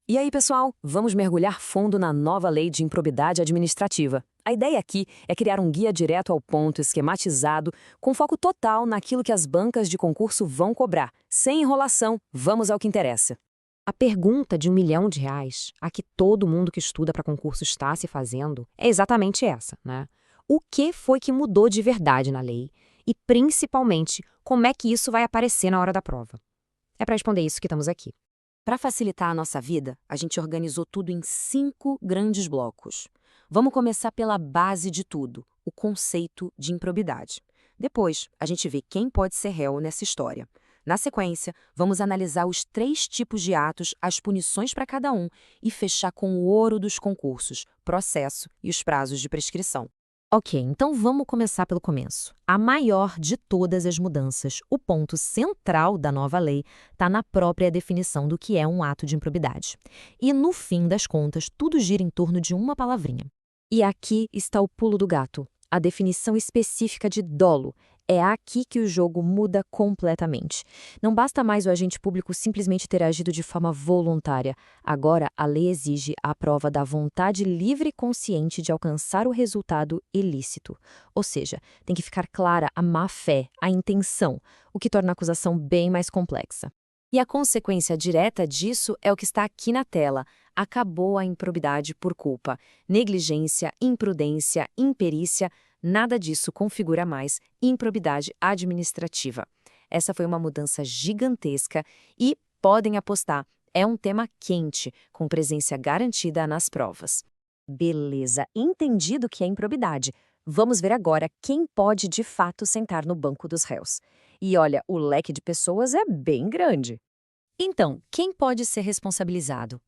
E aí, pessoal, vamos mergulhar fundo na nova lei de improbidade administrativa. A ideia aqui é criar um guia direto ao ponto, esquematizado, com foco total naquilo que as bancas de concurso vão cobrar. Sem enrolação, vamos ao que interessa. A pergunta de R$ 1 milhão, a que todo mundo que estuda para concurso está se fazendo, é exatamente essa, né? O que foi que mudou de verdade na lei? E, principalmente, como é que isso vai aparecer na hora da prova? É para responder isso que estamos aqui. Para facilitar a nossa vida, a gente organizou tudo em 5 grandes blocos. Vamos começar pela base de tudo, o conceito de improbidade. Depois, a gente vê quem pode ser réu nessa história. Na sequência, vamos analisar os 3 tipos de atos, as punições para cada um e fechar com o ouro dos concursos, processo e os prazos de prescrição. Ok, então vamos começar pelo começo. A maior de todas as mudanças, o ponto central da nova lei, está na própria definição do que é um ato de improbidade. E, no fim das contas, tudo gira em torno de uma palavrinha. E aqui está o pulo do gato, a definição específica de dolo. É aqui que o jogo muda completamente. Não basta mais o agente público simplesmente ter agido de forma voluntária. Agora, a lei exige a prova da vontade livre e consciente de alcançar o resultado ilícito. Ou seja, tem que ficar clara a má-fé, a intenção, o que torna a acusação bem mais complexa. E a consequência direta disso é o que está aqui na tela. Acabou a improbidade por culpa. Negligência, imprudência, imperícia, nada disso configura mais improbidade administrativa. Essa foi uma mudança gigantesca e, podem apostar, é um tema quente, com presença garantida nas provas. Beleza, entendido que é improbidade. Vamos ver agora quem pode de fato sentar no banco dos réus. E olha, o leque de pessoas é bem grande. Então, quem pode ser responsabilizado?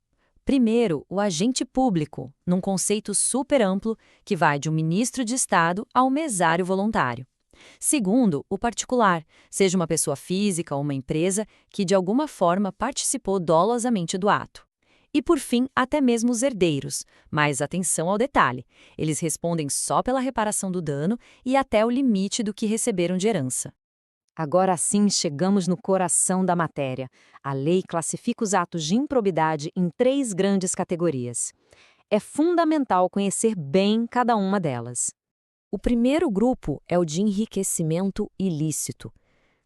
Primeiro, o agente público, num conceito super amplo que vai de um ministro de Estado ao mesário voluntário. Segundo, o particular, seja uma pessoa física ou uma empresa que de alguma forma participou dolosamente do ato. E por fim, até mesmo os herdeiros. Mas atenção ao detalhe, eles respondem só pela reparação do dano e até o limite do que receberam de herança. Agora sim chegamos no coração da matéria. A lei classifica os atos de improbidade em 3 grandes categorias. É fundamental conhecer bem cada uma delas. O primeiro grupo é o de enriquecimento ilícito.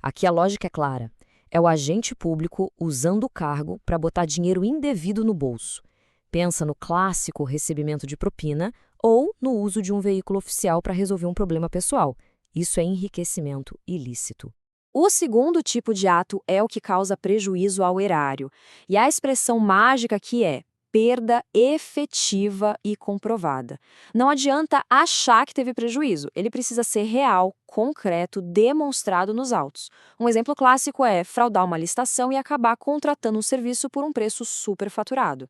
Aqui a lógica é clara. É o agente público usando o cargo para botar dinheiro indevido no bolso. Pensa no clássico recebimento de propina ou no uso de um veículo oficial para resolver um problema pessoal. Isso é enriquecimento ilícito. O segundo tipo de ato é o que causa prejuízo ao erário. E a expressão mágica aqui é perda efetiva e comprovada. Não adianta achar que teve prejuízo, ele precisa ser real, concreto, demonstrado nos autos. Um exemplo clássico é fraudar uma licitação e acabar contratando um serviço por um preço superfaturado.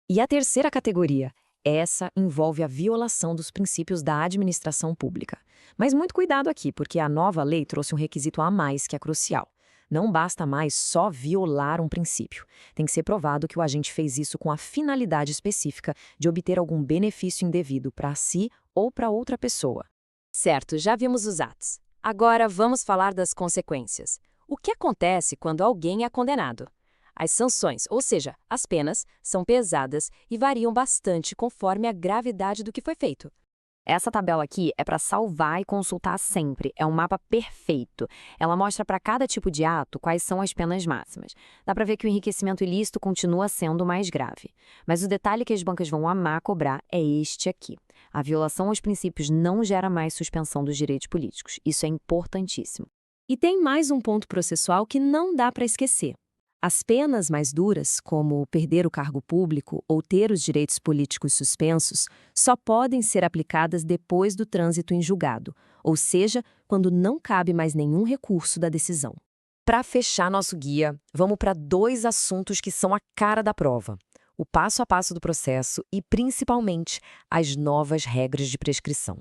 E a terceira categoria? Essa envolve a violação dos princípios da administração pública. Mas muito cuidado aqui, porque a nova lei trouxe um requisito a mais que é crucial. Não basta mais só violar um princípio. Tem que ser provado que o agente fez isso com a finalidade específica de obter algum benefício indevido para si ou para outra pessoa. Certo, já vimos os atos. Agora vamos falar das consequências. O que acontece quando alguém é condenado? As sanções, ou seja, as penas, são pesadas e variam bastante conforme a gravidade do que foi feito. Essa tabela aqui é para salvar e consultar sempre. É um mapa perfeito. Ela mostra para cada tipo de ato quais são as penas máximas. Dá para ver que o enriquecimento ilícito continua sendo mais grave. Mas o detalhe que as bancas vão amar cobrar é este aqui. A violação aos princípios não gera mais suspensão dos direitos políticos. Isso é importantíssimo. E tem mais um ponto processual que não dá para esquecer. As penas mais duras, como perder o cargo público ou ter os direitos políticos suspensos, só podem ser aplicadas depois do trânsito em julgado, ou seja, quando não cabe mais nenhum recurso da decisão. Para fechar nosso guia, vamos para 2 assuntos que são a cara da prova: o passo a passo do processo e, principalmente, as novas regras de prescrição.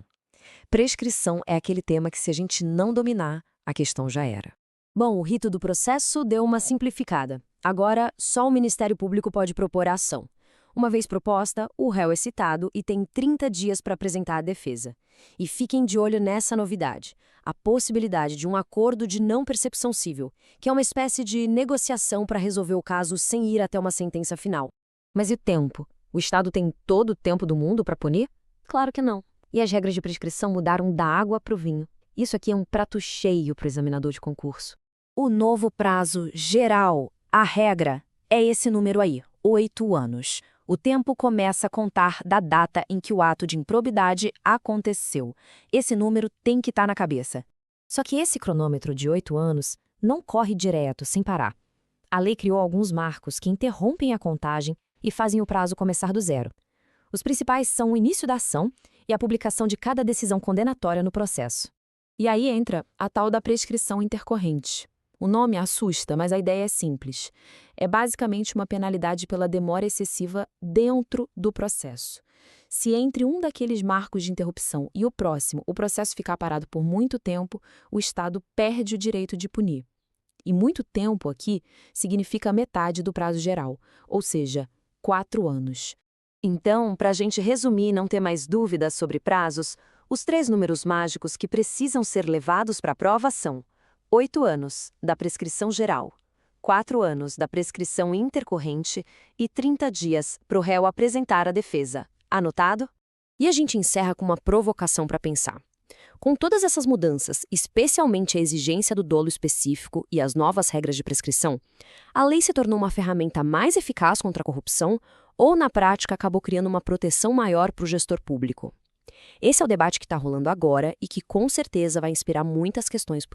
Prescrição é aquele tema que, se a gente não dominar, a questão já era. Bom, o rito do processo deu uma simplificada. Agora, só o Ministério Público pode propor a ação. Uma vez proposta, o réu é citado e tem 30 dias para apresentar a defesa. E fiquem de olho nessa novidade, a possibilidade de um acordo de não percepção cível, que é uma espécie de negociação para resolver o caso sem ir até uma sentença final. Mas e o tempo? O Estado tem todo o tempo do mundo para punir? Claro que não. E as regras de prescrição mudaram da água para o vinho. Isso aqui é um prato cheio para o examinador de concurso. O novo prazo geral, a regra, é esse número aí, 8 anos. O tempo começa a contar da data em que o ato de improbidade aconteceu. Esse número tem que estar na cabeça. Só que esse cronômetro de 8 anos não corre direto, sem parar. A lei criou alguns marcos que interrompem a contagem e fazem o prazo começar do zero. Os principais são o início da ação e a publicação de cada decisão condenatória no processo. E aí entra a tal da prescrição intercorrente. O nome assusta, mas a ideia é simples. É basicamente uma penalidade pela demora excessiva dentro do processo. Se entre um daqueles marcos de interrupção e o próximo, o processo ficar parado por muito tempo, o Estado perde o direito de punir. E muito tempo aqui significa metade do prazo geral, ou seja, 4 anos. Então, para a gente resumir e não ter mais dúvidas sobre prazos, os 3 números mágicos que precisam ser levados para a prova são 8 anos da prescrição geral, 4 anos da prescrição intercorrente e 30 dias para o réu apresentar a defesa. Anotado? E a gente encerra com uma provocação para pensar. Com todas essas mudanças, especialmente a exigência do dolo específico e as novas regras de prescrição, a lei se tornou uma ferramenta mais eficaz contra a corrupção ou, na prática, acabou criando uma proteção maior para o gestor público? Esse é o debate que está rolando agora e que, com certeza, vai inspirar muitas questões